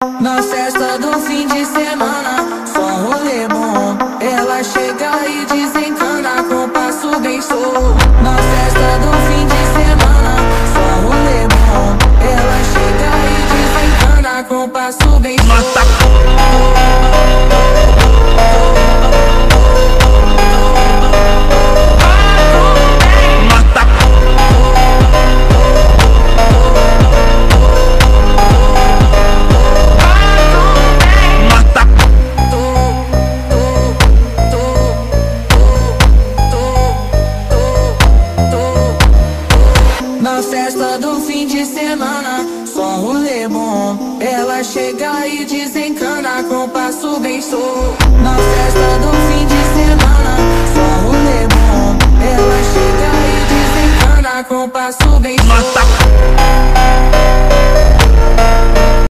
Na festa do fim de semana, só rolê bom. Ela chega e desencana com passo bem show. Na festa do fim de semana, só rolê bom. Ela chega e desencana com passo bem show. Na festa do fim de semana, só rolê bom. Ela chega e desencana com passo bem show. Na festa do fim de semana, só rolê bom. Ela chega e desencana com passo bem show.